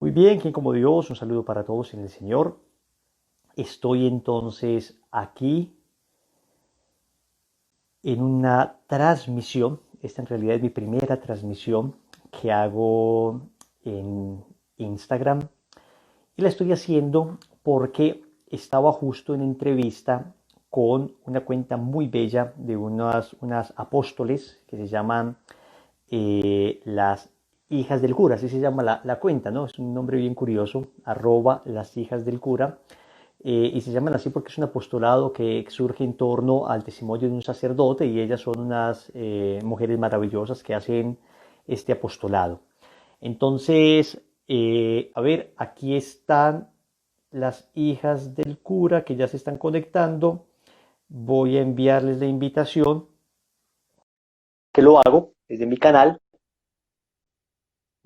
Muy bien, ¿quién como Dios? Un saludo para todos en el Señor. Estoy entonces aquí en una transmisión. Esta en realidad es mi primera transmisión que hago en Instagram. Y la estoy haciendo porque estaba justo en entrevista con una cuenta muy bella de unas apóstoles que se llaman las hijas del cura, así se llama la cuenta, ¿no? Es un nombre bien curioso, arroba las hijas del cura, y se llaman así porque es un apostolado que surge en torno al testimonio de un sacerdote y ellas son unas mujeres maravillosas que hacen este apostolado. Entonces, a ver, aquí están las hijas del cura que ya se están conectando. Voy a enviarles la invitación, que lo hago desde mi canal.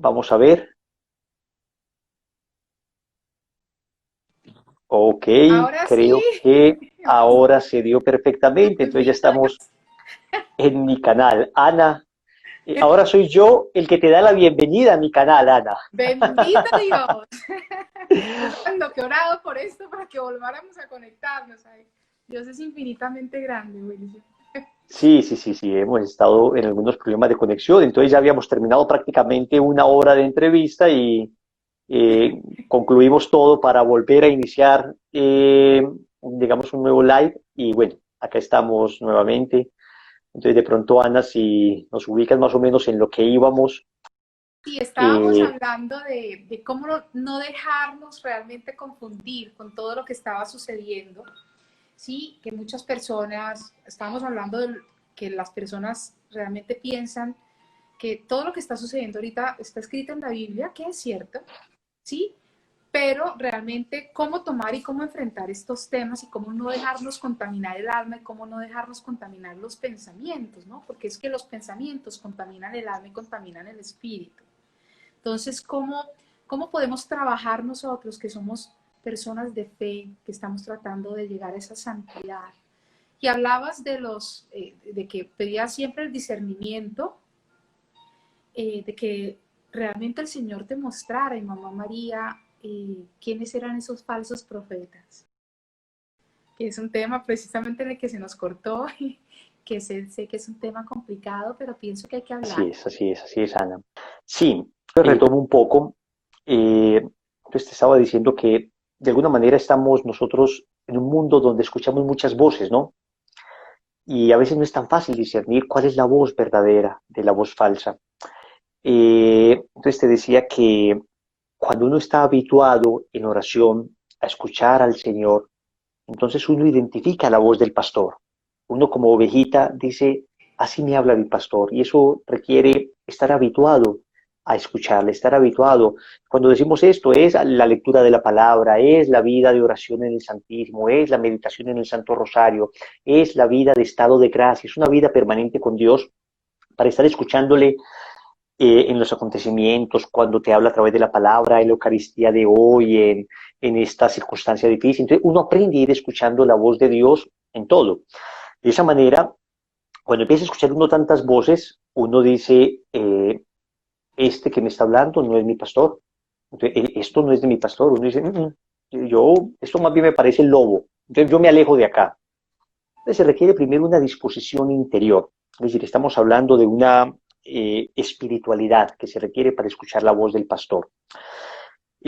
Vamos a ver. Ok, Ahora sí, creo que ahora se dio perfectamente, entonces ya milagro. estamos en mi canal. Ana, ahora soy yo el que te da la bienvenida a mi canal, Ana. Bendito Dios. Yo cuando que he orado por esto para que volváramos a conectarnos. Ay, Dios es infinitamente grande, Wilson. Sí, sí, sí, sí, hemos estado en algunos problemas de conexión, entonces ya habíamos terminado prácticamente una hora de entrevista y concluimos todo para volver a iniciar, digamos, un nuevo live y bueno, acá estamos nuevamente. Entonces, de pronto, Ana, si nos ubicas más o menos en lo que íbamos. Sí, estábamos eh, hablando de cómo no dejarnos realmente confundir con todo lo que estaba sucediendo. Sí, que muchas personas, estábamos hablando de que las personas realmente piensan que todo lo que está sucediendo ahorita está escrito en la Biblia, que es cierto, ¿sí? Pero realmente cómo tomar y cómo enfrentar estos temas y cómo no dejarnos contaminar el alma y cómo no dejarnos contaminar los pensamientos, ¿no? Porque es que los pensamientos contaminan el alma y contaminan el espíritu. Entonces, ¿cómo podemos trabajar nosotros que somos personas de fe, que estamos tratando de llegar a esa santidad? Y hablabas de que pedías siempre el discernimiento, de que realmente el Señor te mostrara y Mamá María quiénes eran esos falsos profetas, que es un tema precisamente en el que se nos cortó y que sé que es un tema complicado, pero pienso que hay que Así hablar. es, así es, así es, Ana. Sí, yo retomo un poco. Pues te estaba diciendo que de alguna manera estamos nosotros en un mundo donde escuchamos muchas voces, ¿no? Y a veces no es tan fácil discernir cuál es la voz verdadera de la voz falsa. Entonces te decía que cuando uno está habituado en oración a escuchar al Señor, entonces uno identifica la voz del pastor. Uno como ovejita dice, así me habla mi pastor. Y eso requiere estar habituado a escucharle, estar habituado. Cuando decimos esto, es la lectura de la palabra, es la vida de oración en el Santísimo, es la meditación en el Santo Rosario, es la vida de estado de gracia, es una vida permanente con Dios para estar escuchándole en los acontecimientos, cuando te habla a través de la palabra, en la Eucaristía de hoy, en esta circunstancia difícil. Entonces uno aprende a ir escuchando la voz de Dios en todo. De esa manera, cuando empieza a escuchar uno tantas voces, uno dice, este que me está hablando no es mi pastor. Entonces, esto no es de mi pastor. Uno dice, esto más bien me parece el lobo. Entonces yo me alejo de acá. Entonces se requiere primero una disposición interior. Es decir, estamos hablando de una espiritualidad que se requiere para escuchar la voz del pastor.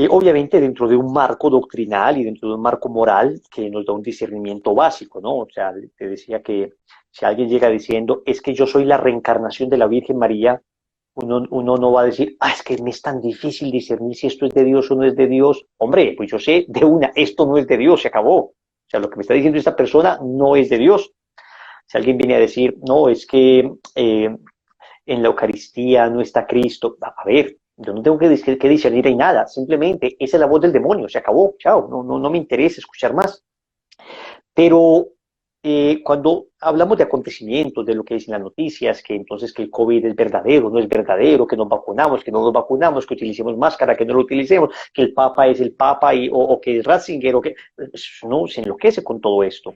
Obviamente dentro de un marco doctrinal y dentro de un marco moral que nos da un discernimiento básico, ¿no? O sea, te decía que si alguien llega diciendo, es que yo soy la reencarnación de la Virgen María, uno no va a decir, es que me es tan difícil discernir si esto es de Dios o no es de Dios. Hombre, pues yo sé de una, esto no es de Dios, se acabó. O sea, lo que me está diciendo esta persona no es de Dios. Si alguien viene a decir, no, es que en la Eucaristía no está Cristo. A ver, yo no tengo que discernir ahí nada, simplemente esa es la voz del demonio, se acabó, chao, no me interesa escuchar más. Pero cuando hablamos de acontecimientos, de lo que dicen las noticias, que entonces que el COVID es verdadero, no es verdadero, que nos vacunamos, que no nos vacunamos, que utilicemos máscara, que no lo utilicemos, que el Papa es el Papa o que es Ratzinger, o que no se enloquece con todo esto,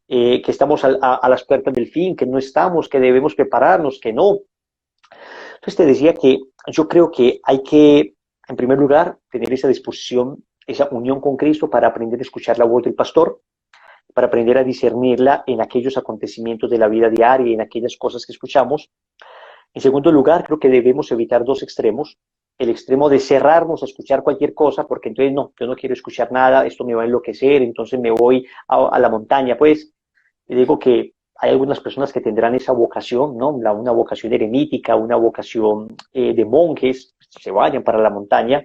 que estamos a las puertas del fin, que no estamos, que debemos prepararnos, que no. Entonces te decía que yo creo que hay que en primer lugar, tener esa disposición, esa unión con Cristo para aprender a escuchar la voz del pastor, para aprender a discernirla en aquellos acontecimientos de la vida diaria y en aquellas cosas que escuchamos. En segundo lugar, creo que debemos evitar dos extremos. El extremo de cerrarnos a escuchar cualquier cosa, porque entonces no, yo no quiero escuchar nada, esto me va a enloquecer, entonces me voy a la montaña. Pues digo que hay algunas personas que tendrán esa vocación, ¿no? Una vocación eremítica, una vocación de monjes, se vayan para la montaña,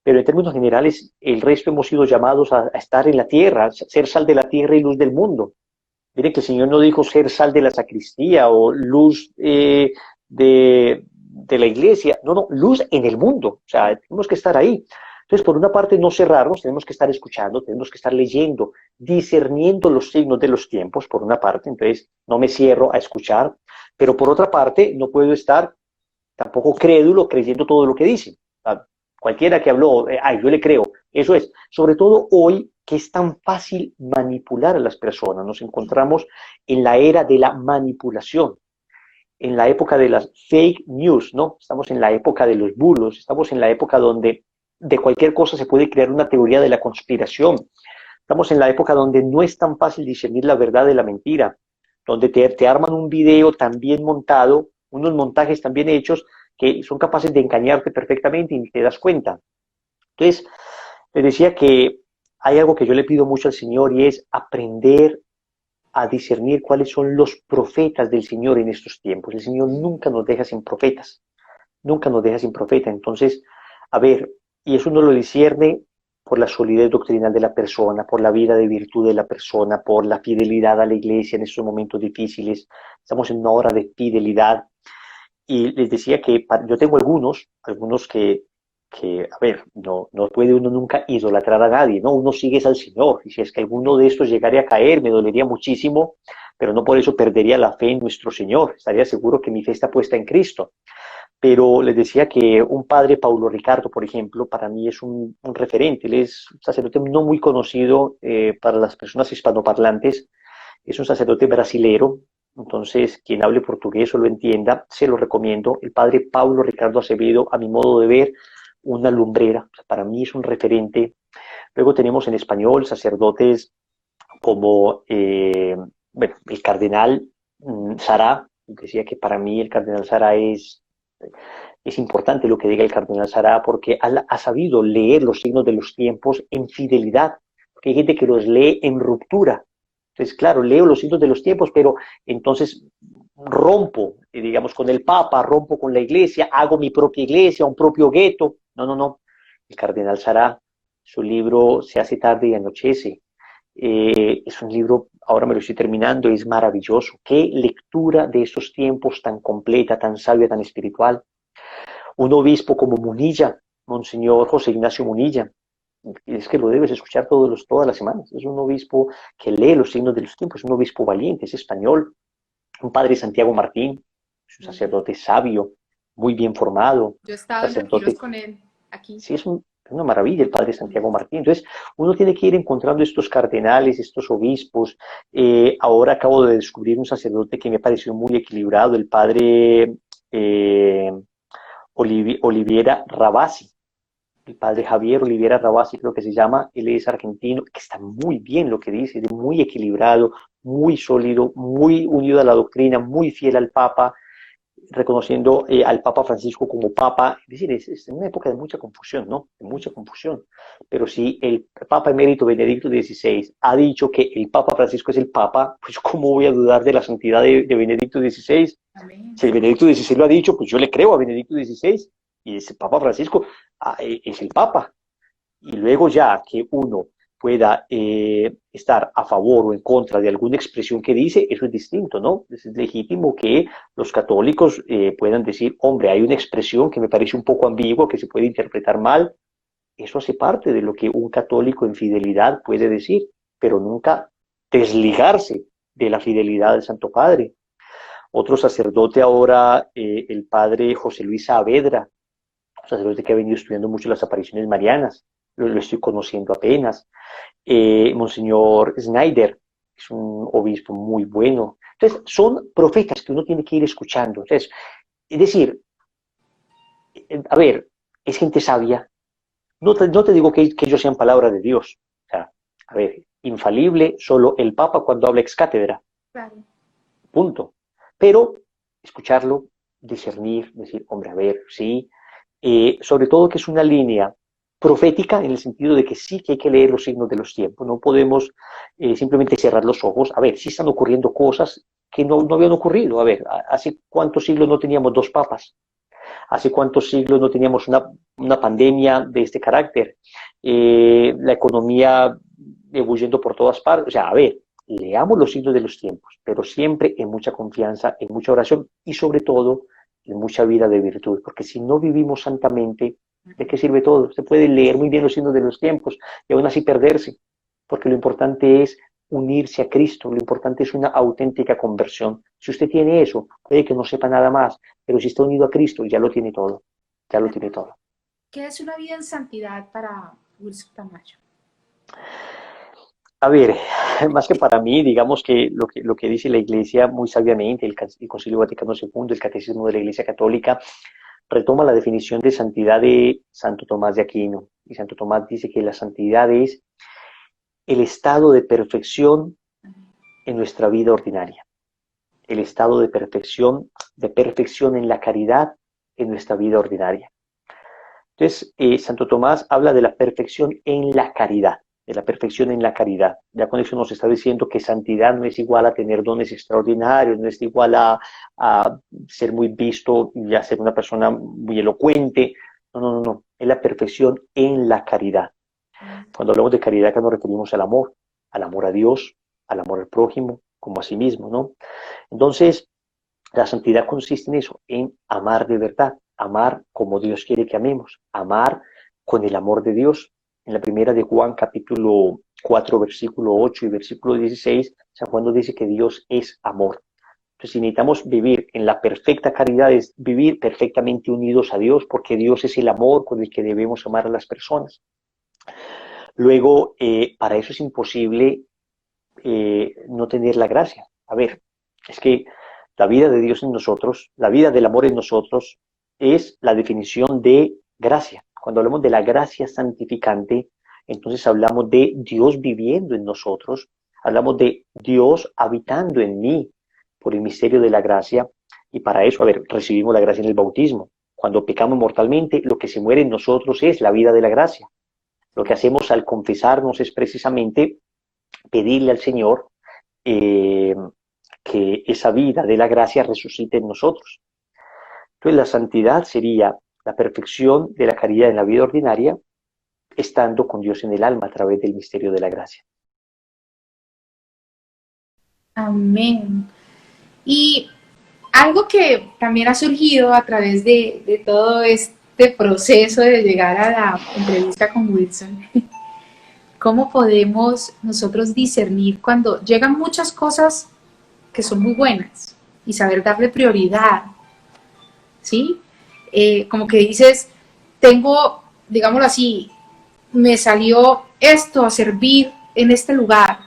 pero en términos generales, el resto hemos sido llamados a estar en la tierra, ser sal de la tierra y luz del mundo. Miren que el Señor no dijo ser sal de la sacristía o luz de la iglesia, no, no, luz en el mundo, o sea, tenemos que estar ahí. Entonces, por una parte, no cerrarnos, tenemos que estar escuchando, tenemos que estar leyendo, discerniendo los signos de los tiempos, por una parte, entonces no me cierro a escuchar, pero por otra parte, no puedo estar tampoco crédulo creyendo todo lo que dice. O sea, cualquiera que habló, ay, yo le creo, eso es, sobre todo hoy que es tan fácil manipular a las personas, nos encontramos en la era de la manipulación, en la época de las fake news, ¿no? Estamos en la época de los bulos, estamos en la época donde de cualquier cosa se puede crear una teoría de la conspiración. Estamos en la época donde no es tan fácil discernir la verdad de la mentira, donde te arman un video tan bien montado, unos montajes tan bien hechos, que son capaces de engañarte perfectamente y ni te das cuenta. Entonces, les decía que hay algo que yo le pido mucho al Señor y es aprender a discernir cuáles son los profetas del Señor en estos tiempos. El Señor nunca nos deja sin profetas, nunca nos deja sin profeta. Entonces, a ver, y eso uno lo discierne por la solidez doctrinal de la persona, por la vida de virtud de la persona, por la fidelidad a la iglesia en estos momentos difíciles. Estamos en una hora de fidelidad. Y les decía que yo tengo algunos que a ver, no puede uno nunca idolatrar a nadie, ¿no? Uno sigue al Señor. Y si es que alguno de estos llegara a caer, me dolería muchísimo, pero no por eso perdería la fe en nuestro Señor. Estaría seguro que mi fe está puesta en Cristo. Pero les decía que un padre, Paulo Ricardo, por ejemplo, para mí es un referente. Él es un sacerdote no muy conocido para las personas hispanoparlantes. Es un sacerdote brasilero. Entonces, quien hable portugués o lo entienda, se lo recomiendo. El padre Paulo Ricardo Acevedo, a mi modo de ver, una lumbrera. Para mí es un referente. Luego tenemos en español sacerdotes como bueno, el cardenal Sará. Decía que para mí el cardenal Sará es importante lo que diga el cardenal Sará porque ha sabido leer los signos de los tiempos en fidelidad, porque hay gente que los lee en ruptura. Entonces, claro, leo los signos de los tiempos, pero entonces rompo, digamos, con el Papa, rompo con la iglesia, hago mi propia iglesia, un propio gueto. No, no, no. El cardenal Sará, su libro Se hace tarde y anochece, es un libro, ahora me lo estoy terminando, es maravilloso. Qué lectura de esos tiempos tan completa, tan sabia, tan espiritual. Un obispo como Munilla, Monseñor José Ignacio Munilla, es que lo debes escuchar todas las semanas. Es un obispo que lee los signos de los tiempos, es un obispo valiente, es español. Un padre Santiago Martín, es un sacerdote sabio, muy bien formado. Yo he estado en retiros Sacerdote, con él aquí. sí, es una maravilla el padre Santiago Martín. Entonces, uno tiene que ir encontrando estos cardenales, estos obispos. Ahora acabo de descubrir un sacerdote que me pareció muy equilibrado, el padre eh, Oliviera Rabasi. El padre Javier Oliviera Rabasi, creo que se llama, él es argentino, que está muy bien lo que dice, muy equilibrado, muy sólido, muy unido a la doctrina, muy fiel al Papa, reconociendo al Papa Francisco como Papa. Es decir, es una época de mucha confusión, ¿no? De mucha confusión. Pero si el Papa emérito Benedicto XVI ha dicho que el Papa Francisco es el Papa, pues ¿cómo voy a dudar de la santidad de Benedicto XVI? Amén. Si el Benedicto XVI lo ha dicho, pues yo le creo a Benedicto XVI y ese Papa Francisco es el Papa. Y luego ya que uno pueda estar a favor o en contra de alguna expresión que dice, eso es distinto, ¿no? Es legítimo que los católicos puedan decir, hombre, hay una expresión que me parece un poco ambigua, que se puede interpretar mal. Eso hace parte de lo que un católico en fidelidad puede decir, pero nunca desligarse de la fidelidad del Santo Padre. Otro sacerdote ahora, el padre José Luis Saavedra, un sacerdote que ha venido estudiando mucho las apariciones marianas, lo estoy conociendo apenas. Monseñor Snyder es un obispo muy bueno. Entonces, son profetas que uno tiene que ir escuchando. Entonces, es decir, a ver, es gente sabia, No te digo que ellos sean palabra de Dios. O sea, a ver, infalible solo el Papa cuando habla ex cátedra. Claro. Punto. Pero escucharlo, discernir, decir, hombre, a ver, sí. Sobre todo que es una línea profética en el sentido de que sí que hay que leer los signos de los tiempos. No podemos simplemente cerrar los ojos. A ver, sí están ocurriendo cosas que no habían ocurrido. A ver, ¿hace cuántos siglos no teníamos dos papas? ¿Hace cuántos siglos no teníamos una pandemia de este carácter? La economía ebulliendo por todas partes. O sea, a ver, leamos los signos de los tiempos, pero siempre en mucha confianza, en mucha oración y sobre todo en mucha vida de virtud, porque si no vivimos santamente, ¿de qué sirve todo? Se puede leer muy bien los signos de los tiempos y aún así perderse, porque lo importante es unirse a Cristo, lo importante es una auténtica conversión. Si usted tiene eso, puede que no sepa nada más, pero si está unido a Cristo, ya lo tiene todo, ya lo tiene todo. ¿Qué es una vida en santidad para Wilson Tamayo? A ver, más que para mí, digamos que lo que dice la Iglesia muy sabiamente, el Concilio Vaticano II, el Catecismo de la Iglesia Católica, retoma la definición de santidad de Santo Tomás de Aquino. Y Santo Tomás dice que la santidad es el estado de perfección en nuestra vida ordinaria, el estado de perfección en la caridad en nuestra vida ordinaria. Entonces, Santo Tomás habla de la perfección en la caridad, de la perfección en la caridad. Ya con eso nos está diciendo que santidad no es igual a tener dones extraordinarios, no es igual a ser muy visto y a ser una persona muy elocuente. No. Es la perfección en la caridad. Cuando hablamos de caridad, acá nos referimos al amor a Dios, al amor al prójimo, como a sí mismo, ¿no? Entonces, la santidad consiste en eso, en amar de verdad, amar como Dios quiere que amemos, amar con el amor de Dios. En la primera de Juan, capítulo 4, versículo 8 y versículo 16, San Juan nos dice que Dios es amor. Entonces, si necesitamos vivir en la perfecta caridad, es vivir perfectamente unidos a Dios, porque Dios es el amor con el que debemos amar a las personas. Luego, para eso es imposible no tener la gracia. A ver, es que la vida de Dios en nosotros, la vida del amor en nosotros, es la definición de gracia. Cuando hablamos de la gracia santificante, entonces hablamos de Dios viviendo en nosotros, hablamos de Dios habitando en mí por el misterio de la gracia, y para eso, a ver, recibimos la gracia en el bautismo. Cuando pecamos mortalmente, lo que se muere en nosotros es la vida de la gracia. Lo que hacemos al confesarnos es precisamente pedirle al Señor que esa vida de la gracia resucite en nosotros. Entonces la santidad sería la perfección de la caridad en la vida ordinaria, estando con Dios en el alma a través del misterio de la gracia. Amén. Y algo que también ha surgido a través de todo este proceso de llegar a la entrevista con Wilson, ¿cómo podemos nosotros discernir cuando llegan muchas cosas que son muy buenas y saber darle prioridad? ¿Sí? Como que dices, tengo, digámoslo así, me salió esto a servir en este lugar,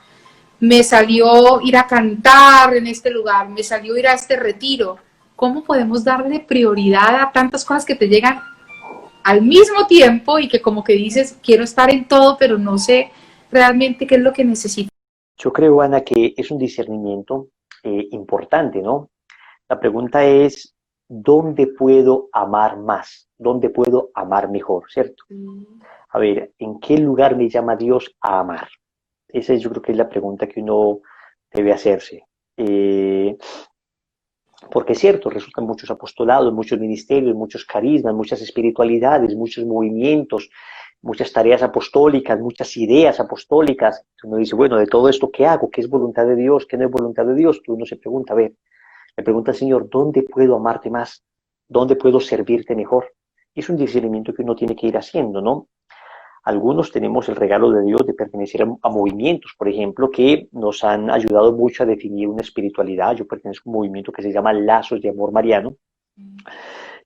me salió ir a cantar en este lugar, me salió ir a este retiro. ¿Cómo podemos darle prioridad a tantas cosas que te llegan al mismo tiempo y que como que dices, quiero estar en todo, pero no sé realmente qué es lo que necesito? Yo creo, Ana, que es un discernimiento importante, ¿no? La pregunta es, ¿dónde puedo amar más? ¿Dónde puedo amar mejor? ¿Cierto? A ver, ¿en qué lugar me llama Dios a amar? Esa yo creo que es la pregunta que uno debe hacerse. Porque es cierto, resultan muchos apostolados, muchos ministerios, muchos carismas, muchas espiritualidades, muchos movimientos, muchas tareas apostólicas, muchas ideas apostólicas. Uno dice, bueno, de todo esto, ¿qué hago? ¿Qué es voluntad de Dios? ¿Qué no es voluntad de Dios? Uno se pregunta, a ver, le pregunta al Señor, ¿dónde puedo amarte más? ¿Dónde puedo servirte mejor? Es un discernimiento que uno tiene que ir haciendo, ¿no? Algunos tenemos el regalo de Dios de pertenecer a movimientos, por ejemplo, que nos han ayudado mucho a definir una espiritualidad. Yo pertenezco a un movimiento que se llama Lazos de Amor Mariano.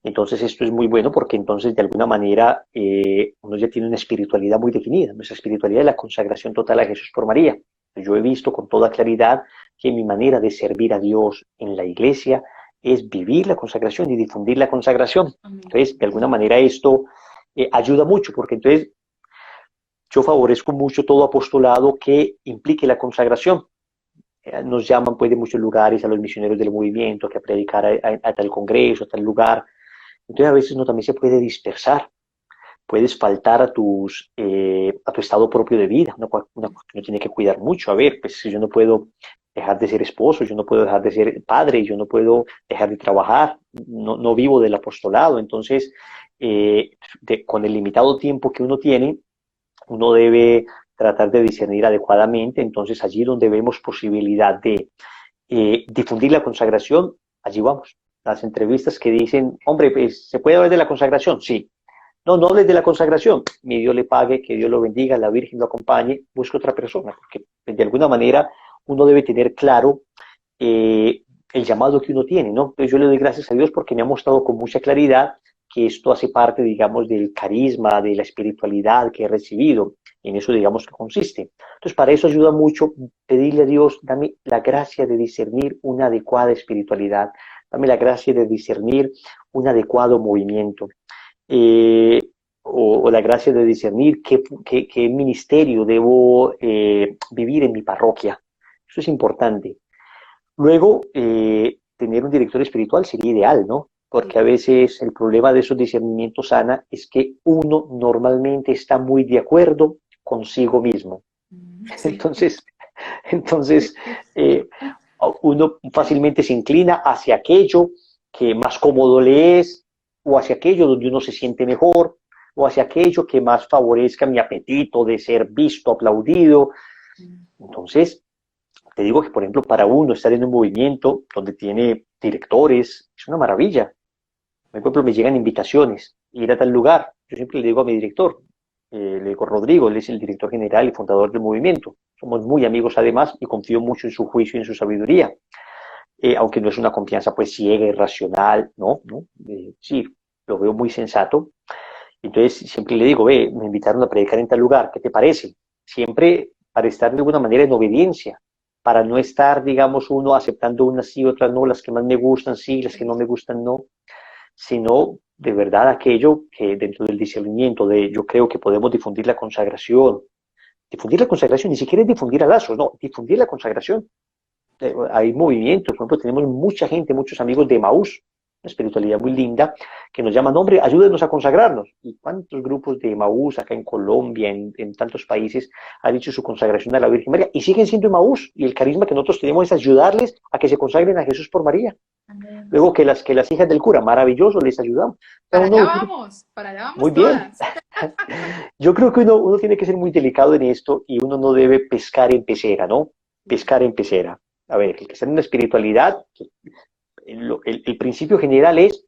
Entonces esto es muy bueno porque entonces de alguna manera uno ya tiene una espiritualidad muy definida. Nuestra espiritualidad es la consagración total a Jesús por María. Yo he visto con toda claridad que mi manera de servir a Dios en la iglesia es vivir la consagración y difundir la consagración. Entonces, de alguna manera esto ayuda mucho, porque entonces yo favorezco mucho todo apostolado que implique la consagración. Nos llaman pues de muchos lugares a los misioneros del movimiento que a predicar a tal congreso, a tal lugar. Entonces a veces uno también se puede dispersar, puedes faltar a tu estado propio de vida, uno tiene que cuidar mucho. A ver, pues yo no puedo dejar de ser esposo, yo no puedo dejar de ser padre, yo no puedo dejar de trabajar, no vivo del apostolado. Entonces, con el limitado tiempo que uno tiene, uno debe tratar de discernir adecuadamente. Entonces, allí donde vemos posibilidad de difundir la consagración, allí vamos. Las entrevistas que dicen, hombre, pues, ¿se puede hablar de la consagración? Sí. No, no hables de la consagración. Mi Dios le pague, que Dios lo bendiga, la Virgen lo acompañe, busque otra persona, porque de alguna manera uno debe tener claro eh, el llamado que uno tiene, ¿no? Entonces yo le doy gracias a Dios porque me ha mostrado con mucha claridad que esto hace parte, digamos, del carisma, de la espiritualidad que he recibido. En eso, digamos, que consiste. Entonces, para eso ayuda mucho pedirle a Dios, dame la gracia de discernir una adecuada espiritualidad, dame la gracia de discernir un adecuado movimiento, eh, o la gracia de discernir qué ministerio debo vivir en mi parroquia. Eso es importante. Luego, tener un director espiritual sería ideal, ¿no? Porque a veces el problema de esos discernimientos sana es que uno normalmente está muy de acuerdo consigo mismo. Sí. Entonces, entonces eh, uno fácilmente se inclina hacia aquello que más cómodo le es, o hacia aquello donde uno se siente mejor, o hacia aquello que más favorezca mi apetito de ser visto, aplaudido. Entonces, te digo que, por ejemplo, para uno estar en un movimiento donde tiene directores, es una maravilla. Por ejemplo, me llegan invitaciones, ir a tal lugar. Yo siempre le digo a mi director, le digo Rodrigo, él es el director general y fundador del movimiento. Somos muy amigos además y confío mucho en su juicio y en su sabiduría. Aunque no es una confianza pues ciega, irracional, ¿no? ¿No? Sí, lo veo muy sensato. Entonces siempre le digo, ve, me invitaron a predicar en tal lugar, ¿qué te parece? Siempre para estar de alguna manera en obediencia, para no estar, digamos, uno aceptando unas sí, otras no, las que más me gustan sí, las que no me gustan no, sino de verdad aquello que dentro del discernimiento de yo creo que podemos difundir la consagración, ni siquiera es difundir a lazos, no, difundir la consagración. Hay movimientos, por ejemplo, tenemos mucha gente, muchos amigos de Maús, una espiritualidad muy linda, que nos llaman, hombre, ayúdenos a consagrarnos. ¿Y cuántos grupos de Maús acá en Colombia, en tantos países, han hecho su consagración a la Virgen María? Y siguen siendo Maús, y el carisma que nosotros tenemos es ayudarles a que se consagren a Jesús por María. Amén. Luego que las hijas del cura, maravilloso, les ayudamos. Para allá Uno, vamos, para allá muy vamos bien. todas. Yo creo que uno tiene que ser muy delicado en esto y uno no debe pescar en pecera, ¿no? Pescar en pecera. A ver, el que está en una espiritualidad, el principio general es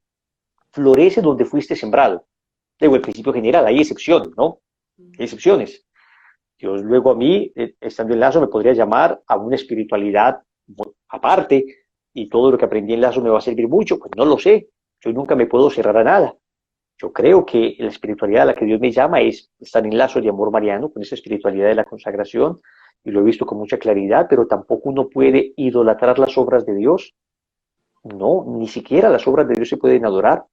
florece donde fuiste sembrado. Digo, el principio general, hay excepciones, ¿no? Hay excepciones. Dios luego a mí, estando en Lazo, me podría llamar a una espiritualidad aparte y todo lo que aprendí en Lazo me va a servir mucho. Pues no lo sé. Yo nunca me puedo cerrar a nada. Yo creo que la espiritualidad a la que Dios me llama es estar en lazo de amor mariano, con esa espiritualidad de la consagración, y lo he visto con mucha claridad, pero tampoco uno puede idolatrar las obras de Dios. No, ni siquiera las obras de Dios se pueden adorar.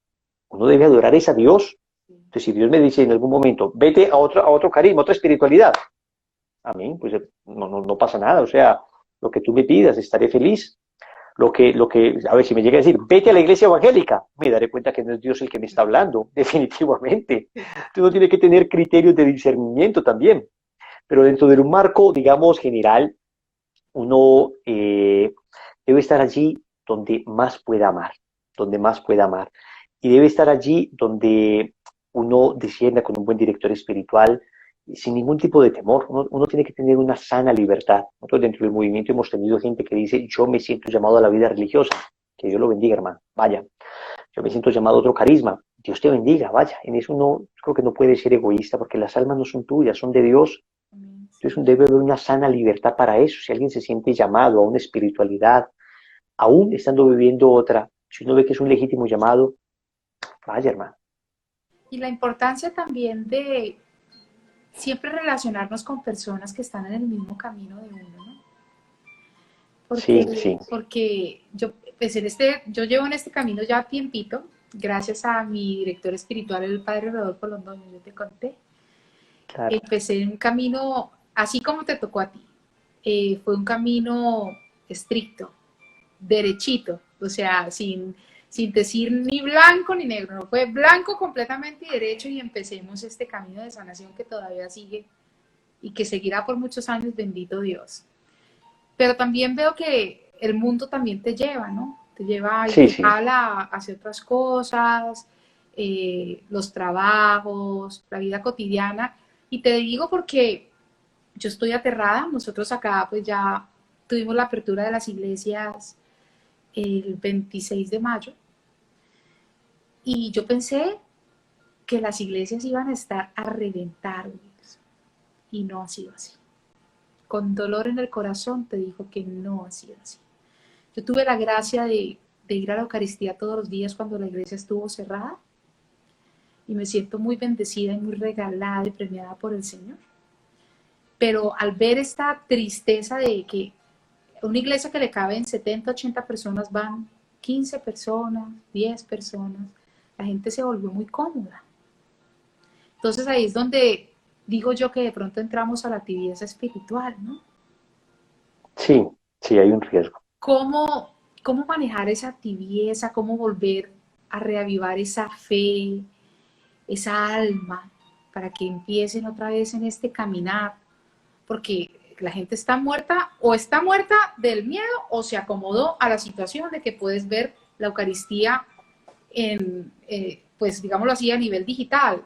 Uno debe adorar es a Dios. Entonces, si Dios me dice en algún momento, vete a otro carisma, a otra espiritualidad, a mí, pues no pasa nada. O sea, lo que tú me pidas, estaré feliz. A ver, si me llega a decir, vete a la iglesia evangélica, me daré cuenta que no es Dios el que me está hablando, definitivamente. Uno tiene que tener criterios de discernimiento también, pero dentro de un marco, digamos, general, uno debe estar allí donde más pueda amar, donde más pueda amar. Y debe estar allí donde uno descienda con un buen director espiritual, sin ningún tipo de temor. Uno tiene que tener una sana libertad. Nosotros dentro del movimiento hemos tenido gente que dice, yo me siento llamado a la vida religiosa. Que Dios lo bendiga, hermano. Vaya, yo me siento llamado a otro carisma. Dios te bendiga, vaya. En eso uno creo que no puede ser egoísta, porque las almas no son tuyas, son de Dios. Amén. Entonces debe haber una sana libertad para eso. Si alguien se siente llamado a una espiritualidad, aún estando viviendo otra, si uno ve que es un legítimo llamado, vaya, hermano. Y la importancia también de siempre relacionarnos con personas que están en el mismo camino de uno, ¿no? Sí, sí. Porque yo, pues yo llevo en este camino ya tiempito, gracias a mi director espiritual, el padre Rodolfo Londoño, yo te conté, Claro. empecé un camino así como te tocó a ti. Fue un camino estricto, derechito, o sea, sin decir ni blanco ni negro, no fue blanco completamente y derecho y empecemos este camino de sanación que todavía sigue y que seguirá por muchos años, bendito Dios. Pero también veo que el mundo también te lleva, ¿no? Te lleva y Sí, te sí, jala hacia otras cosas, los trabajos, la vida cotidiana. Y te digo porque yo estoy aterrada, nosotros acá pues ya tuvimos la apertura de las iglesias el 26 de mayo y yo pensé que las iglesias iban a estar a reventar, Wilson, y no ha sido así. Con dolor en el corazón te digo que no ha sido así. Yo tuve la gracia de ir a la Eucaristía todos los días cuando la iglesia estuvo cerrada y me siento muy bendecida y muy regalada y premiada por el Señor. Pero al ver esta tristeza de que una iglesia que le caben 70, 80 personas van 15 personas, 10 personas, la gente se volvió muy cómoda. Entonces ahí es donde digo yo que de pronto entramos a la tibieza espiritual, ¿no? sí, sí, hay un riesgo. ¿Cómo manejar esa tibieza? ¿Cómo volver a reavivar esa fe, esa alma, para que empiecen otra vez en este caminar? Porque la gente está muerta del miedo o se acomodó a la situación de que puedes ver la Eucaristía pues digámoslo así, a nivel digital.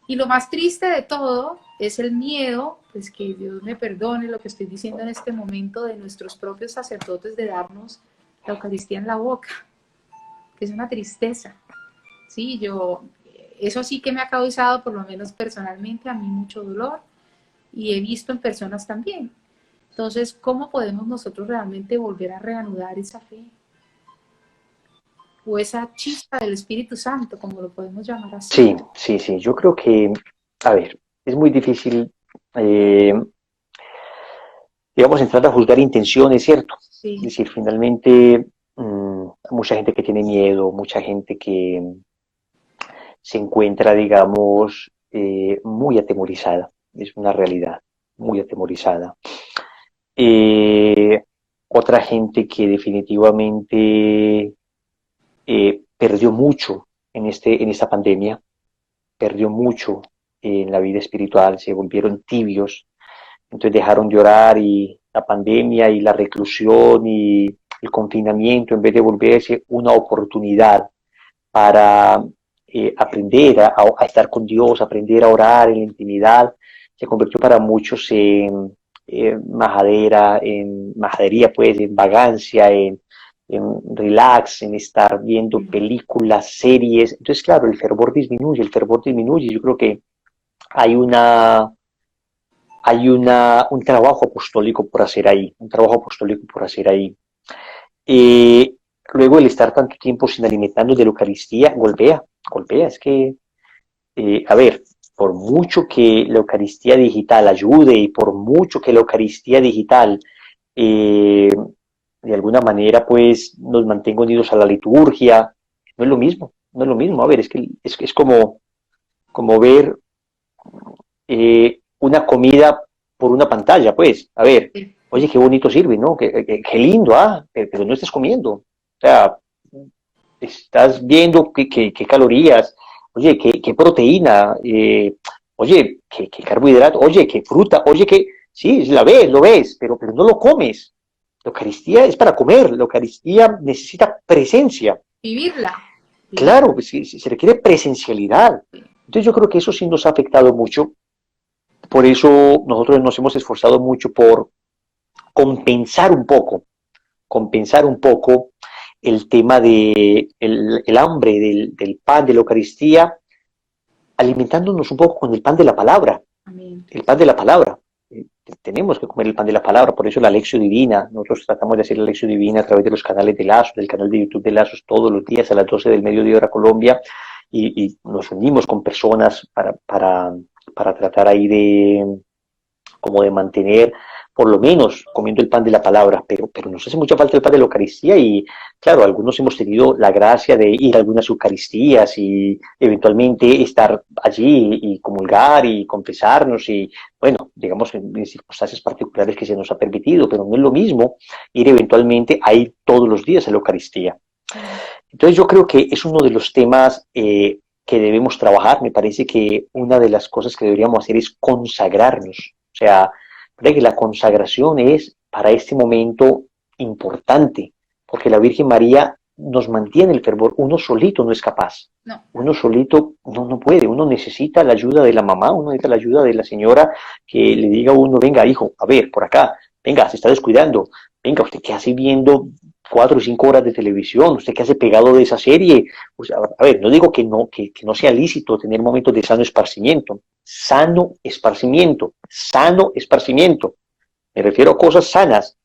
Y lo más triste de todo es el miedo, pues que Dios me perdone lo que estoy diciendo en este momento de nuestros propios sacerdotes de darnos la Eucaristía en la boca, que es una tristeza. Sí, eso sí que me ha causado, por lo menos personalmente, a mí mucho dolor y he visto en personas también. Entonces, ¿cómo podemos nosotros realmente volver a reanudar esa fe? O esa chispa del Espíritu Santo, como lo podemos llamar así. Sí, sí, sí, yo creo que, a ver, es muy difícil, eh, digamos, entrar a juzgar intenciones, ¿cierto? Es Sí, decir, finalmente, mucha gente que tiene miedo, mucha gente que se encuentra, digamos, muy atemorizada, es una realidad, muy atemorizada. Eh, Otra gente que definitivamente perdió mucho en esta pandemia, perdió mucho en la vida espiritual, se volvieron tibios, entonces dejaron de orar y la pandemia y la reclusión y el confinamiento, en vez de volverse una oportunidad para aprender a estar con Dios, aprender a orar en la intimidad, se convirtió para muchos en majadería, pues, en vagancia, en relax, en estar viendo películas, series. Entonces, claro, el fervor disminuye. Yo creo que hay un trabajo apostólico por hacer ahí, un trabajo apostólico por hacer ahí. Eh, Luego el estar tanto tiempo sin alimentarnos de la Eucaristía, golpea, es que, a ver, por mucho que la Eucaristía digital ayude y por mucho que la Eucaristía digital eh, de alguna manera pues nos mantenga unidos a la liturgia, no es lo mismo, no es lo mismo, a ver, es como ver una comida por una pantalla, pues, a ver, sí, oye, qué bonito sirve, ¿no? Qué lindo, pero no estás comiendo. O sea, estás viendo qué calorías, oye, qué proteína, oye, qué carbohidrato, oye, qué fruta, oye, qué... Sí, lo ves, pero no lo comes. La Eucaristía es para comer, la Eucaristía necesita presencia. vivirla, vivirla. Claro, pues, se requiere presencialidad. Entonces yo creo que eso sí nos ha afectado mucho. Por eso nosotros nos hemos esforzado mucho por compensar un poco, compensar un poco el tema de el hambre del pan de la Eucaristía, alimentándonos un poco con el pan de la palabra, Amén. el pan de la palabra. Tenemos que comer el pan de la palabra, por eso la Lección Divina, nosotros tratamos de hacer la Lección Divina a través de los canales de Lazos, del canal de YouTube de Lazos, todos los días a las 12 del mediodía hora Colombia, y nos unimos con personas para tratar ahí como de mantener por lo menos comiendo el pan de la palabra, pero nos hace mucha falta el pan de la Eucaristía y claro, algunos hemos tenido la gracia de ir a algunas Eucaristías y eventualmente estar allí y comulgar y confesarnos y bueno, digamos en circunstancias particulares que se nos ha permitido, pero no es lo mismo ir eventualmente a ir todos los días a la Eucaristía. Entonces yo creo que es uno de los temas que debemos trabajar. Me parece que una de las cosas que deberíamos hacer es consagrarnos. O sea, que la consagración es para este momento importante, porque la Virgen María nos mantiene el fervor. Uno solito no es capaz. No. Uno solito no puede. Uno necesita la ayuda de la mamá, uno necesita la ayuda de la señora que le diga a uno, venga hijo, a ver, por acá, venga, se está descuidando. Venga, ¿usted qué hace viendo 4 o 5 horas de televisión? ¿Usted qué hace pegado de esa serie? O sea, a ver, no digo que no sea lícito tener momentos de sano esparcimiento. Sano esparcimiento, sano esparcimiento. Me refiero a cosas sanas,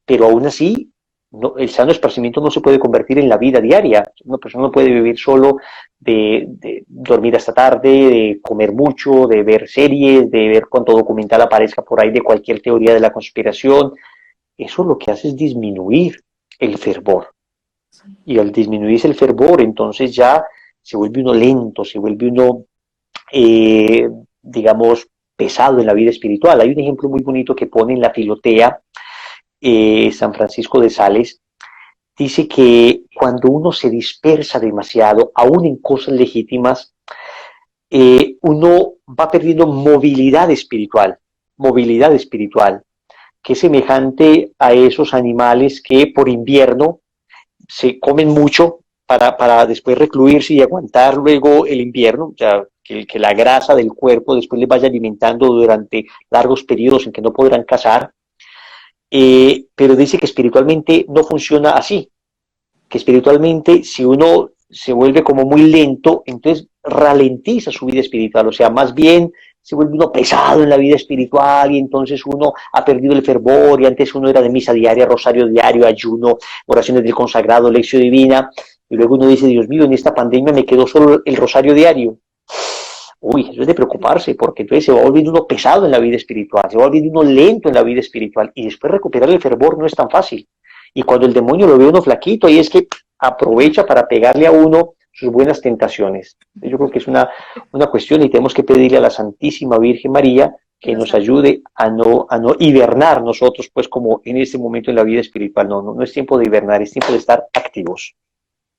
pero aún así, no, el sano esparcimiento no se puede convertir en la vida diaria. Una persona no puede vivir solo de dormir hasta tarde, de comer mucho, de ver series, de ver cuánto documental aparezca por ahí de cualquier teoría de la conspiración. Eso lo que hace es disminuir el fervor. Y al disminuirse el fervor, entonces ya se vuelve uno lento, se vuelve uno, digamos, pesado en la vida espiritual. Hay un ejemplo muy bonito que pone en la Filotea San Francisco de Sales. Dice que cuando uno se dispersa demasiado, aún en cosas legítimas, uno va perdiendo movilidad espiritual, que es semejante a esos animales que por invierno se comen mucho para después recluirse y aguantar luego el invierno, o sea, que la grasa del cuerpo después les vaya alimentando durante largos periodos en que no podrán cazar, pero dice que espiritualmente no funciona así, que espiritualmente si uno se vuelve como muy lento, entonces ralentiza su vida espiritual, o sea, más bien se vuelve uno pesado en la vida espiritual y entonces uno ha perdido el fervor y antes uno era de misa diaria, rosario diario, ayuno, oraciones del consagrado, lección divina y luego uno dice, Dios mío, en esta pandemia me quedó solo el rosario diario. Uy, eso es de preocuparse porque entonces se va volviendo uno pesado en la vida espiritual, se va volviendo uno lento en la vida espiritual y después recuperar el fervor no es tan fácil. Y cuando el demonio lo ve uno flaquito, ahí es que aprovecha para pegarle a uno sus buenas tentaciones. Yo creo que es una cuestión y tenemos que pedirle a la Santísima Virgen María que nos ayude a no hibernar nosotros, pues como en este momento en la vida espiritual. No es tiempo de hibernar, es tiempo de estar activos.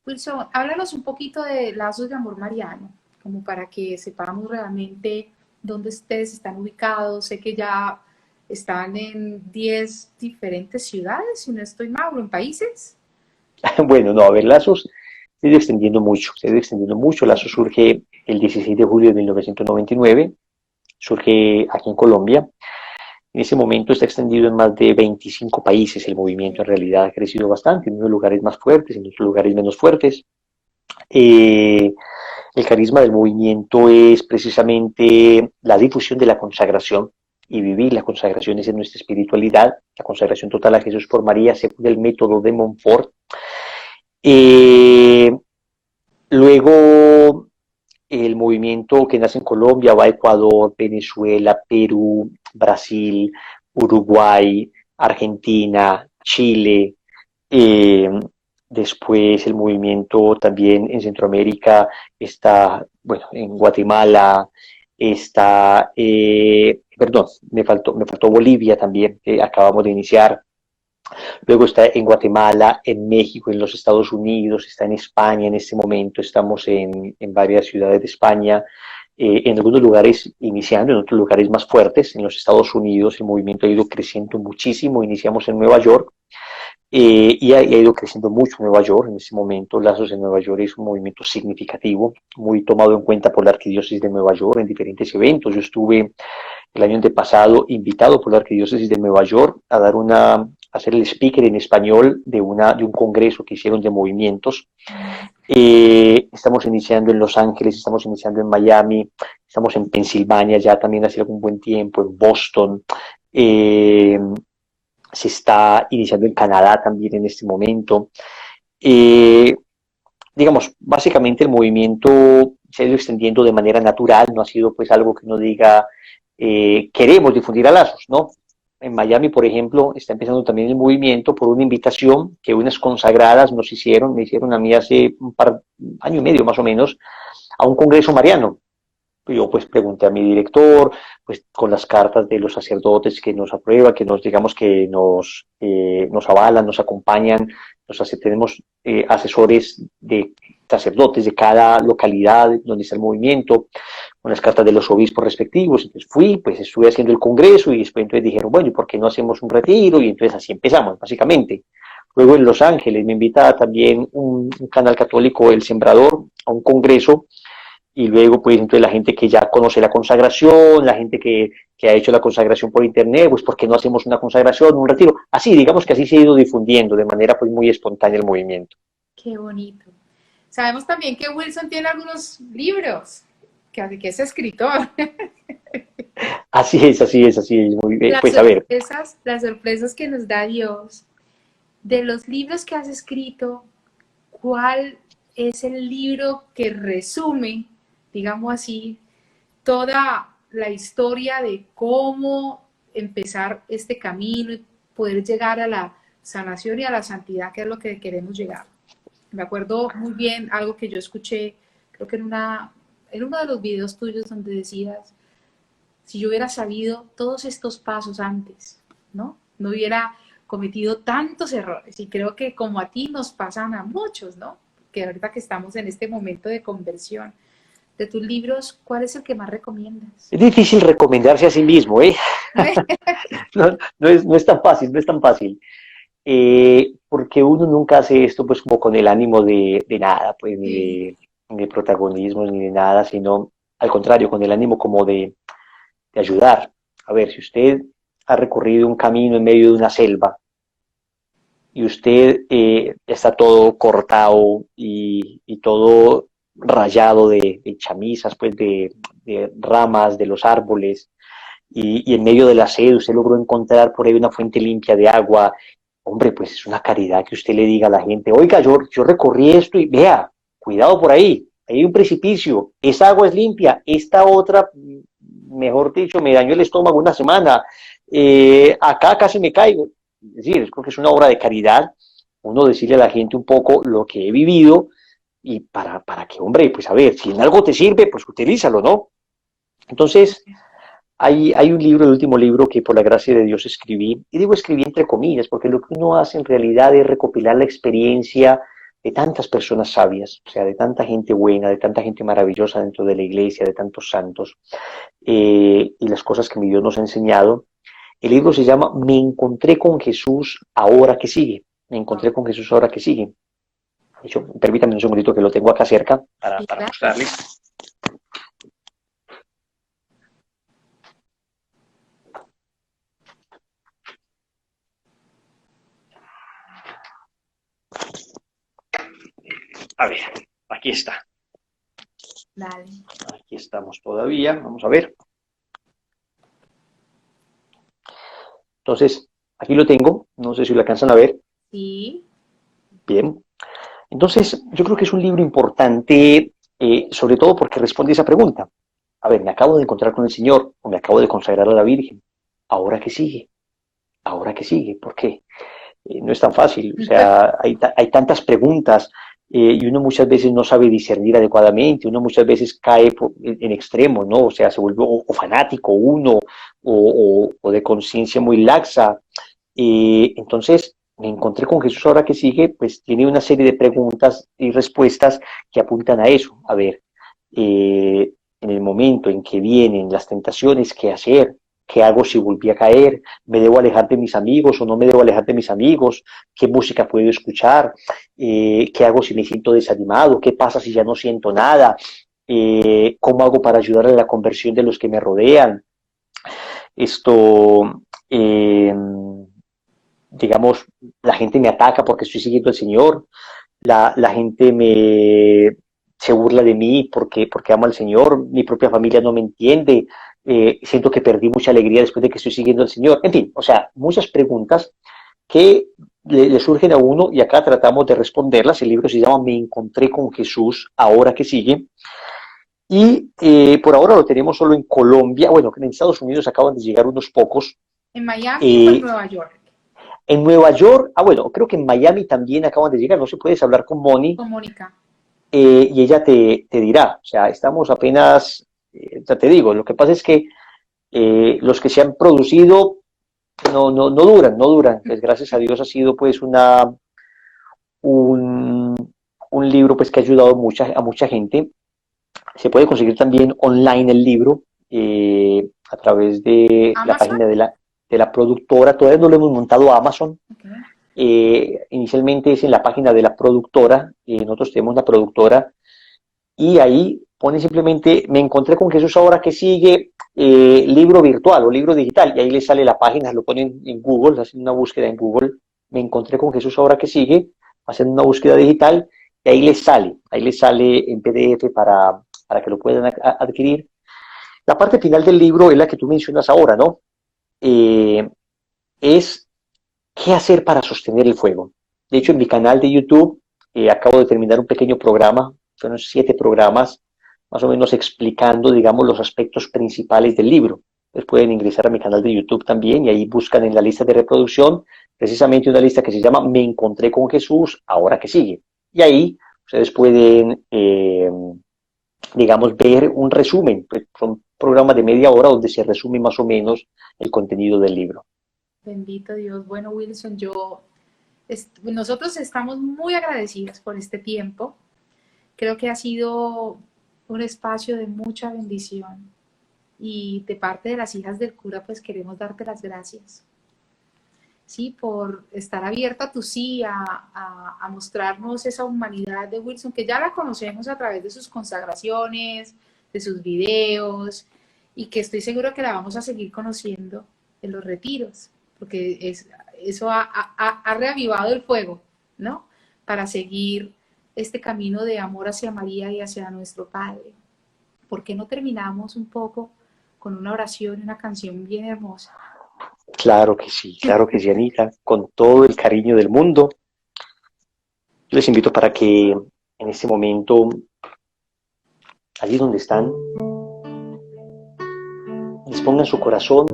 Wilson, háblanos un poquito de Lazos de Amor Mariano, como para que sepamos realmente dónde ustedes están ubicados. Sé que ya están en 10 diferentes ciudades, si no estoy mal, o en países. Bueno, no, a ver, Lazos se ha ido extendiendo mucho. Lazos surge el 16 de julio de 1999, surge aquí en Colombia. En ese momento está extendido en más de 25 países. El movimiento en realidad ha crecido bastante, en unos lugares más fuertes, en otros lugares menos fuertes. El carisma del movimiento es precisamente la difusión de la consagración y vivir la consagración es en nuestra espiritualidad, la consagración total a Jesús por María según el método de Montfort. Luego el movimiento que nace en Colombia va a Ecuador, Venezuela, Perú, Brasil, Uruguay, Argentina, Chile, después el movimiento también en Centroamérica está, bueno, en Guatemala, está, perdón, me faltó Bolivia también, que acabamos de iniciar. Luego está en Guatemala, en México, en los Estados Unidos, está en España en este momento, estamos en varias ciudades de España, en algunos lugares iniciando, en otros lugares más fuertes. En los Estados Unidos el movimiento ha ido creciendo muchísimo, iniciamos en Nueva York y ha ido creciendo mucho en Nueva York. En este momento Lazos en Nueva York es un movimiento significativo, muy tomado en cuenta por la Arquidiócesis de Nueva York en diferentes eventos. Yo estuve el año antepasado invitado por la Arquidiócesis de Nueva York a dar hacer el speaker en español de un congreso que hicieron de movimientos. Estamos iniciando en Los Ángeles, estamos iniciando en Miami, estamos en Pensilvania ya también hace algún buen tiempo, en Boston, se está iniciando en Canadá también en este momento. Digamos, básicamente el movimiento se ha ido extendiendo de manera natural, no ha sido pues algo que uno diga queremos difundir a Lazos, ¿no? en Miami, por ejemplo, está empezando también el movimiento por una invitación que unas consagradas me hicieron a mí hace año y medio más o menos, a un congreso mariano. Yo pues pregunté a mi director, pues con las cartas de los sacerdotes que nos aprueba, que nos digamos que nos avalan, nos acompañan, tenemos asesores de sacerdotes de cada localidad donde está el movimiento, con las cartas de los obispos respectivos. Entonces fui, pues estuve haciendo el congreso y después entonces dijeron, bueno, ¿y por qué no hacemos un retiro? Y entonces así empezamos, básicamente. Luego en Los Ángeles me invita también un canal católico, El Sembrador, a un congreso y luego pues entonces la gente que ya conoce la consagración, la gente que ha hecho la consagración por internet, pues ¿por qué no hacemos una consagración, un retiro? Así, digamos que así se ha ido difundiendo de manera pues muy espontánea el movimiento. Qué bonito. Sabemos también que Wilson tiene algunos libros, que es escritor. Así es, así es, así es. Muy bien. Pues a ver. Las sorpresas que nos da Dios. De los libros que has escrito, ¿cuál es el libro que resume, digamos así, toda la historia de cómo empezar este camino y poder llegar a la sanación y a la santidad, que es lo que queremos llegar? Me acuerdo muy bien algo que yo escuché, creo que en uno de los videos tuyos donde decías, si yo hubiera sabido todos estos pasos antes, ¿no? No hubiera cometido tantos errores. Y creo que como a ti nos pasan a muchos, ¿no? Que ahorita que estamos en este momento de conversión. De tus libros, ¿cuál es el que más recomiendas? Es difícil recomendarse a sí mismo, ¿eh? No es tan fácil, no es tan fácil. Porque uno nunca hace esto pues como con el ánimo de nada, pues Sí. ni de protagonismo, ni de nada, sino al contrario, con el ánimo como de ayudar. A ver, si usted ha recorrido un camino en medio de una selva y usted está todo cortado y todo rayado de chamisas, pues de ramas de los árboles, y en medio de la sed usted logró encontrar por ahí una fuente limpia de agua, hombre, pues es una caridad que usted le diga a la gente, oiga, yo recorrí esto y vea, cuidado por ahí hay un precipicio, esa agua es limpia, esta otra, mejor dicho, me dañó el estómago una semana, acá casi me caigo. Es decir, creo que es una obra de caridad, uno decirle a la gente un poco lo que he vivido y para que, hombre, pues a ver, si en algo te sirve, pues utilízalo, ¿no? Entonces, hay un libro, el último libro que por la gracia de Dios escribí, y digo escribí entre comillas, porque lo que uno hace en realidad es recopilar la experiencia de tantas personas sabias, o sea, de tanta gente buena, de tanta gente maravillosa dentro de la iglesia, de tantos santos, y las cosas que mi Dios nos ha enseñado. El libro se llama Me encontré con Jesús ahora que sigue. Me encontré con Jesús ahora que sigue. De hecho, permítanme un segundito que lo tengo acá cerca para mostrarles. A ver, aquí está. Dale. Aquí estamos todavía, vamos a ver. Entonces, aquí lo tengo, no sé si lo alcanzan a ver. Sí. Bien. Entonces, yo creo que es un libro importante, sobre todo porque responde esa pregunta. A ver, me acabo de encontrar con el Señor, o me acabo de consagrar a la Virgen. ¿Ahora qué sigue? ¿Ahora qué sigue? ¿Por qué? No es tan fácil, o sea, hay tantas preguntas y uno muchas veces no sabe discernir adecuadamente, uno muchas veces cae en extremos, ¿no? O sea, se vuelve o fanático uno o de conciencia muy laxa. Entonces, me encontré con Jesús ahora que sigue, pues tiene una serie de preguntas y respuestas que apuntan a eso. A ver, en el momento en que vienen las tentaciones, ¿qué hacer? ¿Qué hago si volví a caer? ¿Me debo alejar de mis amigos o no me debo alejar de mis amigos? ¿Qué música puedo escuchar? ¿Qué hago si me siento desanimado? ¿Qué pasa si ya no siento nada? ¿Cómo hago para ayudar a la conversión de los que me rodean? Esto, digamos, la gente me ataca porque estoy siguiendo al Señor, la gente se burla de mí porque amo al Señor, mi propia familia no me entiende, siento que perdí mucha alegría después de que estoy siguiendo al Señor. En fin, o sea, muchas preguntas que le surgen a uno y acá tratamos de responderlas. El libro se llama Me encontré con Jesús, ahora que sigue. Y por ahora lo tenemos solo en Colombia. Bueno, en Estados Unidos acaban de llegar unos pocos. ¿En Miami o en Eh, Nueva York? en Nueva York, bueno, creo que en Miami también acaban de llegar, no sé, si puedes hablar con Moni Con Mónica. y ella te dirá, o sea, estamos apenas, ya te digo, lo que pasa es que los que se han producido no duran, no duran, pues gracias a Dios ha sido pues un, un libro pues que ha ayudado a mucha gente. Se puede conseguir también online el libro a través de la ¿Amazon? página de la productora. Todavía no lo hemos montado a Amazon. Okay. Inicialmente es en la página de la productora. Nosotros tenemos la productora y ahí pone simplemente, me encontré con Jesús ahora que sigue libro virtual o libro digital y ahí le sale la página, lo ponen en Google, hacen una búsqueda en Google, me encontré con Jesús ahora que sigue, hacen una búsqueda digital y ahí les sale en PDF para que lo puedan adquirir. La parte final del libro es la que tú mencionas ahora, ¿no? Eh, es qué hacer para sostener el fuego. De hecho, en mi canal de YouTube acabo de terminar un pequeño programa, son 7 programas, más o menos explicando, digamos, los aspectos principales del libro. Ustedes pueden ingresar a mi canal de YouTube también y ahí buscan en la lista de reproducción precisamente una lista que se llama Me encontré con Jesús, ahora que sigue. Y ahí ustedes pueden, digamos, ver un resumen. Pues son programas de media hora donde se resume más o menos el contenido del libro. Bendito Dios. Bueno, Wilson, nosotros estamos muy agradecidos por este tiempo. Creo que ha sido un espacio de mucha bendición y de parte de las hijas del cura, pues queremos darte las gracias, ¿sí? Por estar abierta tú sí a mostrarnos esa humanidad de Wilson, que ya la conocemos a través de sus consagraciones, de sus videos, y que estoy seguro que la vamos a seguir conociendo en los retiros, porque eso ha reavivado el fuego, ¿no? Para seguir este camino de amor hacia María y hacia nuestro Padre. ¿Por qué no terminamos un poco con una oración y una canción bien hermosa? Claro que sí, Anita, con todo el cariño del mundo. Yo les invito para que en este momento, allí donde están, dispongan su corazón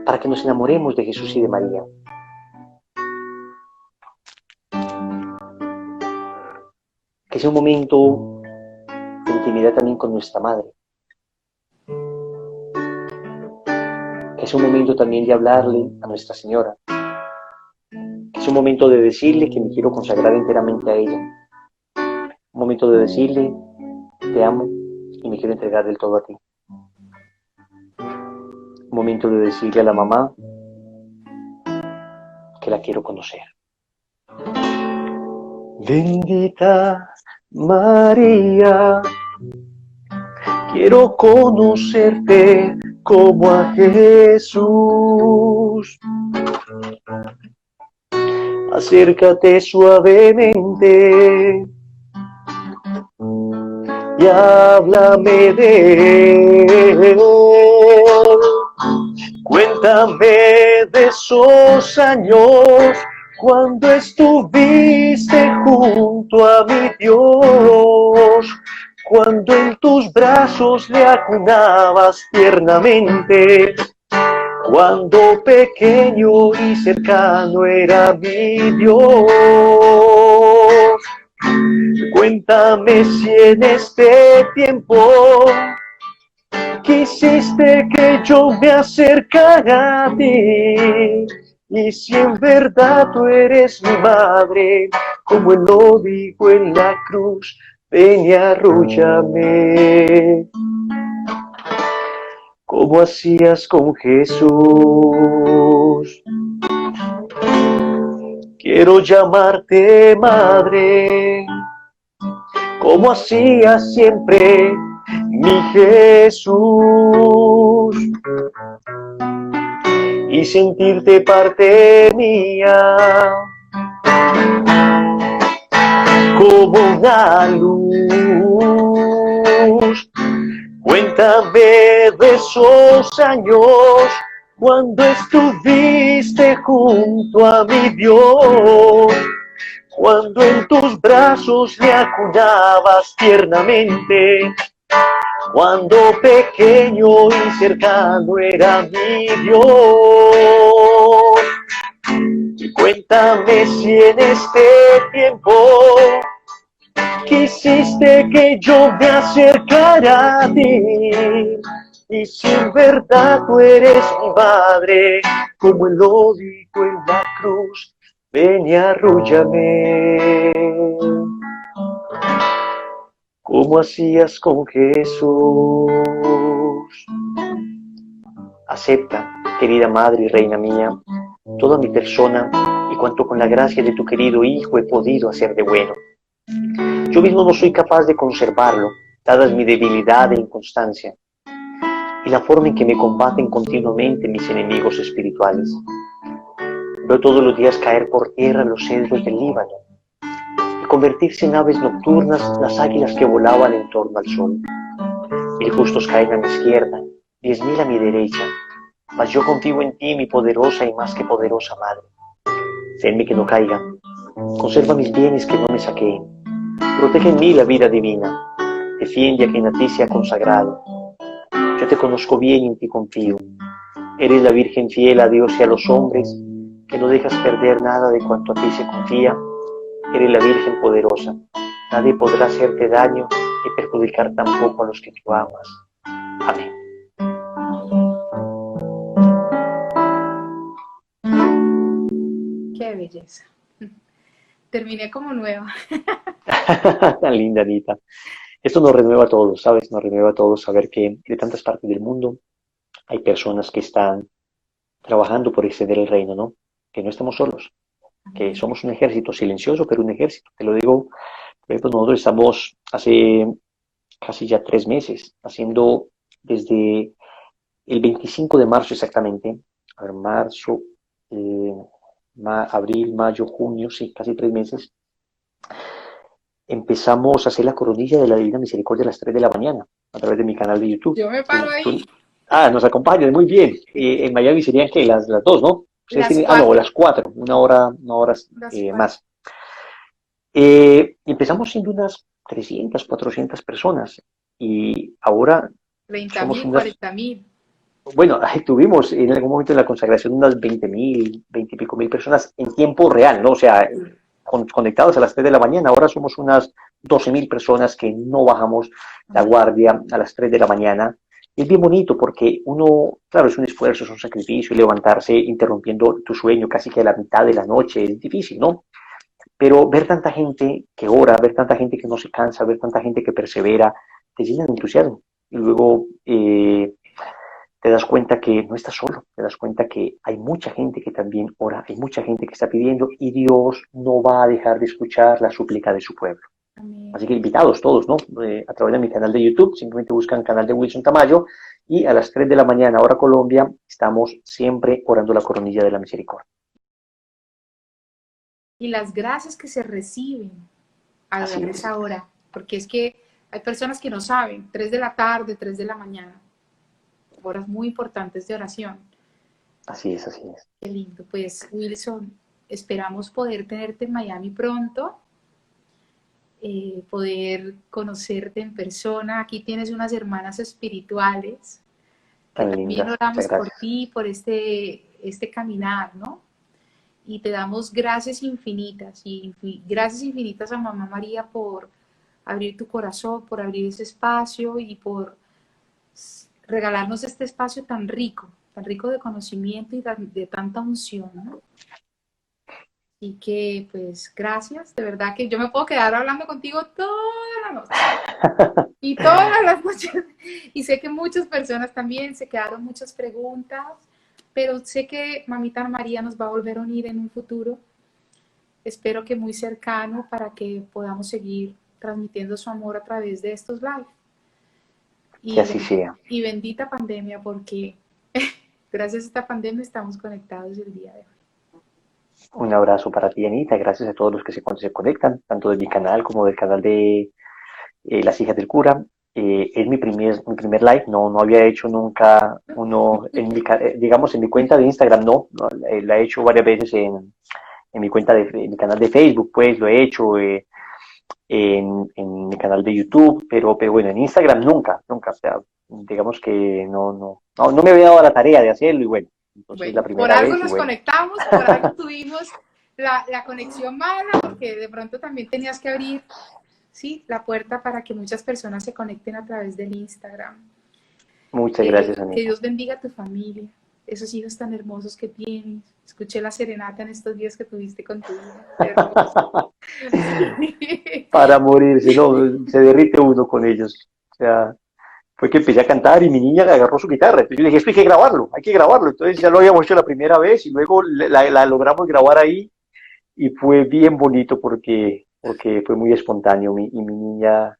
para que nos enamoremos de Jesús y de María. Que sea un momento de intimidad también con nuestra Madre. Que sea un momento también de hablarle a Nuestra Señora. Que sea un momento de decirle que me quiero consagrar enteramente a ella. Un momento de decirle, te amo y me quiero entregar del todo a ti. Un momento de decirle a la mamá que la quiero conocer. Bendita María, quiero conocerte como a Jesús. Acércate suavemente y háblame de él. Cuéntame de esos años cuando estuviste junto a mi Dios, cuando en tus brazos le acunabas tiernamente, cuando pequeño y cercano era mi Dios. Cuéntame si en este tiempo quisiste que yo me acercara a ti, y si en verdad tú eres mi madre, como él lo dijo en la cruz, ven y arrúllame, como hacías con Jesús. Quiero llamarte madre, como hacías siempre, mi Jesús, y sentirte parte mía, como una luz. Cuéntame de esos años cuando estuviste junto a mi Dios, cuando en tus brazos le acunabas tiernamente, cuando pequeño y cercano era mi Dios. Y cuéntame si en este tiempo quisiste que yo me acercara a ti, y si en verdad tú eres mi madre, como Él lo dijo en la cruz, ven y arrúllame, como hacías con Jesús. Acepta, querida Madre y Reina mía, toda mi persona y cuanto con la gracia de tu querido Hijo he podido hacer de bueno. Yo mismo no soy capaz de conservarlo, dadas mi debilidad e inconstancia, y la forma en que me combaten continuamente mis enemigos espirituales. Veo todos los días caer por tierra los cedros del Líbano, y convertirse en aves nocturnas las águilas que volaban en torno al sol. 1000 justos caen a mi izquierda, 10.000 a mi derecha, mas yo confío en ti, mi poderosa y más que poderosa Madre. Sénme que no caiga, conserva mis bienes que no me saqueen, protege en mí la vida divina, defiende a quien a ti se ha consagrado. Yo te conozco bien y en ti confío. Eres la Virgen fiel a Dios y a los hombres, que no dejas perder nada de cuanto a ti se confía. Eres la Virgen poderosa. Nadie podrá hacerte daño ni perjudicar tampoco a los que tú amas. Amén. Qué belleza. Terminé como nueva. Tan linda, Anita. Esto nos renueva a todos, ¿sabes? Nos renueva a todos saber que de tantas partes del mundo hay personas que están trabajando por extender el reino, ¿no? Que no estamos solos, que somos un ejército silencioso, pero un ejército. Te lo digo, por ejemplo, nosotros estamos hace casi ya 3 meses haciendo desde el 25 de marzo exactamente, a ver, marzo, abril, mayo, junio, sí, casi 3 meses, empezamos a hacer la coronilla de la Divina Misericordia a las 3 de la mañana, a través de mi canal de YouTube. Yo me paro ahí. Nos acompañan, muy bien. En Miami serían que las 2, ¿no? Las Tienen, 4. no, las 4, una hora Las 4. más. Empezamos siendo unas 300, 400 personas y ahora 30.000, somos unas, 40.000. bueno, tuvimos en algún momento en la consagración unas 20.000, 20 y pico mil personas en tiempo real, ¿no? O sea, conectados a las 3 de la mañana. Ahora somos unas 12.000 personas que no bajamos la guardia a las 3 de la mañana. Es bien bonito porque uno, claro, es un esfuerzo, es un sacrificio, y levantarse interrumpiendo tu sueño casi que a la mitad de la noche es difícil, ¿no? Pero ver tanta gente que ora, ver tanta gente que no se cansa, ver tanta gente que persevera, te llena de entusiasmo. Y luego te das cuenta que no estás solo, te das cuenta que hay mucha gente que también ora, hay mucha gente que está pidiendo, y Dios no va a dejar de escuchar la súplica de su pueblo. Amén. Así que invitados todos, ¿no? A través de mi canal de YouTube, simplemente buscan canal de Wilson Tamayo, y a las 3 de la mañana, hora Colombia, estamos siempre orando la coronilla de la misericordia. Y las gracias que se reciben a esa hora, porque es que hay personas que no saben, 3 de la tarde, 3 de la mañana, horas muy importantes de oración. Así es, así es. Qué lindo. Pues Wilson, esperamos poder tenerte en Miami pronto, poder conocerte en persona. Aquí tienes unas hermanas espirituales que Tan también lindas, oramos muchas por gracias. ti, por este caminar, ¿no? Y te damos gracias infinitas, y gracias infinitas a Mamá María por abrir tu corazón, por abrir ese espacio y por regalarnos este espacio tan rico de conocimiento y de tanta unción, ¿no? Así que, pues, gracias. De verdad que yo me puedo quedar hablando contigo toda la noche. Y todas las noches. Y sé que muchas personas también se quedaron muchas preguntas, pero sé que Mamita María nos va a volver a unir en un futuro. Espero que muy cercano, para que podamos seguir transmitiendo su amor a través de estos live. Que así sea. Y bendita pandemia, porque gracias a esta pandemia estamos conectados el día de hoy. Un abrazo para ti, Anita. Gracias a todos los que se conectan, tanto de mi canal como del canal de Las Hijas del Cura. Es mi primer live. No había hecho nunca uno, digamos, en mi cuenta de Instagram, no la he hecho varias veces en mi cuenta en mi canal de Facebook, pues lo he hecho. en mi canal de YouTube, pero bueno, en Instagram nunca, nunca, o sea, digamos que no me había dado la tarea de hacerlo y bueno, entonces la Bueno, por primera algo vez y nos bueno, conectamos, por algo tuvimos la conexión mala, porque de pronto también tenías que abrir, sí, la puerta para que muchas personas se conecten a través del Instagram. muchas gracias, Que Anita. Dios bendiga a tu familia, esos hijos tan hermosos que tienes. Escuché la serenata en estos días que tuviste con tu hija. Hermoso. Sí. Para morirse, no, se derrite uno con ellos. O sea, fue que empecé a cantar y mi niña agarró su guitarra. Entonces yo dije, esto hay que grabarlo, hay que grabarlo. Entonces ya lo habíamos hecho la primera vez y luego la logramos grabar ahí y fue bien bonito porque fue muy espontáneo. Y mi niña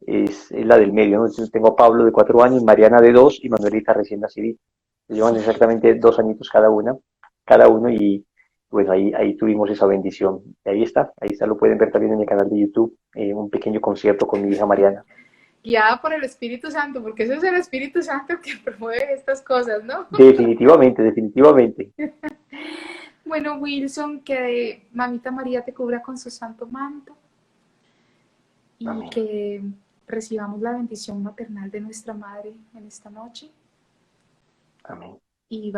es la del medio, ¿no? Entonces tengo a Pablo de 4 años, Mariana de 2 y Manuelita recién nacida. Llevan Sí. exactamente 2 añitos cada uno y bueno, ahí tuvimos esa bendición. Y ahí está, lo pueden ver también en mi canal de YouTube, un pequeño concierto con mi hija Mariana. Guiada por el Espíritu Santo, porque eso es el Espíritu Santo que promueve estas cosas, ¿no? Definitivamente, definitivamente. Bueno, Wilson, que Mamita María te cubra con su santo manto y Amén, que recibamos la bendición maternal de nuestra Madre en esta noche. amén. Y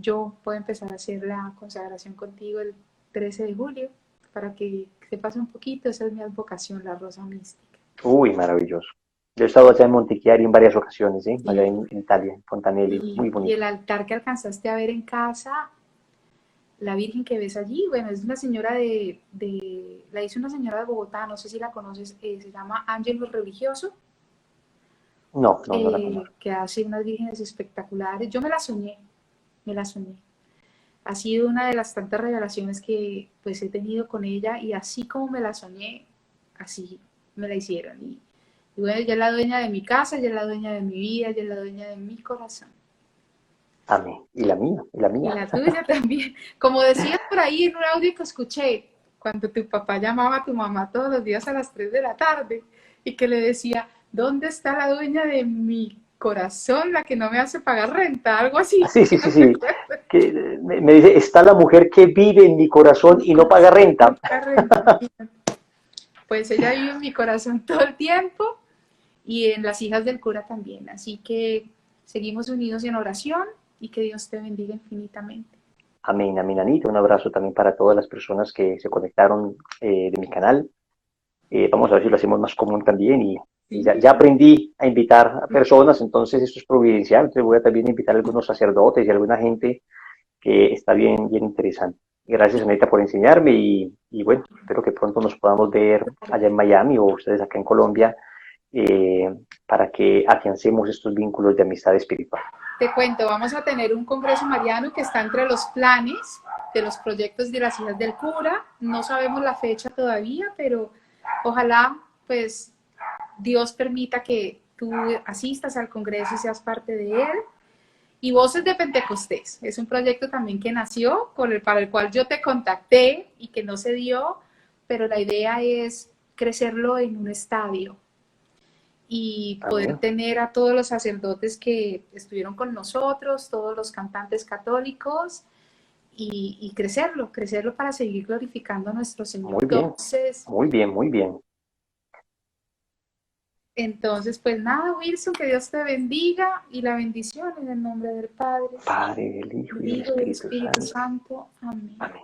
yo puedo empezar a hacer la consagración contigo el 13 de julio para que sepas un poquito, esa es mi advocación, la rosa mística. Uy, maravilloso. Yo he estado allá en Montichiari en varias ocasiones, ¿eh? Allá Y, en Italia, en Fontanelli, muy y bonito. el altar que alcanzaste a ver en casa, la Virgen que ves allí, bueno, es una señora la hizo una señora de Bogotá, no sé si la conoces, se llama Ángelo Religioso, No la conozco. que hace unas vírgenes espectaculares. Yo me la soñé. Ha sido una de las tantas revelaciones que pues he tenido con ella y así como me la soñé, así me la hicieron. Y bueno, ella es la dueña de mi casa, ella es la dueña de mi vida, ella es la dueña de mi corazón. Amén. Y la mía, y la Y mía. la tuya también. Como decías por ahí en un audio que escuché, cuando tu papá llamaba a tu mamá todos los días a las 3 de la tarde y que le decía, ¿dónde está la dueña de mi corazón, la que no me hace pagar renta? Algo así, Sí, sí, que sí, no sí. recuerdo. Que me dice, está la mujer que vive en mi En corazón mi y no paga corazón, no renta. paga renta. Pues ella vive en mi corazón todo el tiempo y en las hijas del cura también. Así que seguimos unidos en oración y que Dios te bendiga infinitamente. Amén, amén, Anita. Un abrazo también para todas las personas que se conectaron de mi canal. Vamos a ver si lo hacemos más común también. Y ya Sí, aprendí a invitar a personas, entonces esto es providencial. Entonces voy a también invitar a algunos sacerdotes y alguna gente que está bien, bien interesante. Gracias, Anita, por enseñarme y bueno, espero que pronto nos podamos ver claro. allá en Miami o ustedes acá en Colombia para que afiancemos estos vínculos de amistad espiritual. Te cuento, vamos a tener un congreso mariano que está entre los planes de los proyectos de las hijas del cura. No sabemos la fecha todavía, pero ojalá pues Dios permita que tú asistas al congreso y seas parte de él. Y Voces de Pentecostés es un proyecto también que nació para el cual yo te contacté y que no se dio, pero la idea es crecerlo en un estadio y poder Amén. tener a todos los sacerdotes que estuvieron con nosotros, todos los cantantes católicos y crecerlo para seguir glorificando a nuestro Señor. Muy bien, muy bien, muy bien. Entonces, pues nada, Wilson, que Dios te bendiga y la bendición en el nombre del Padre, Padre, del Hijo del y del Hijo y del Espíritu Espíritu Santo. Santo. Amén. Amén.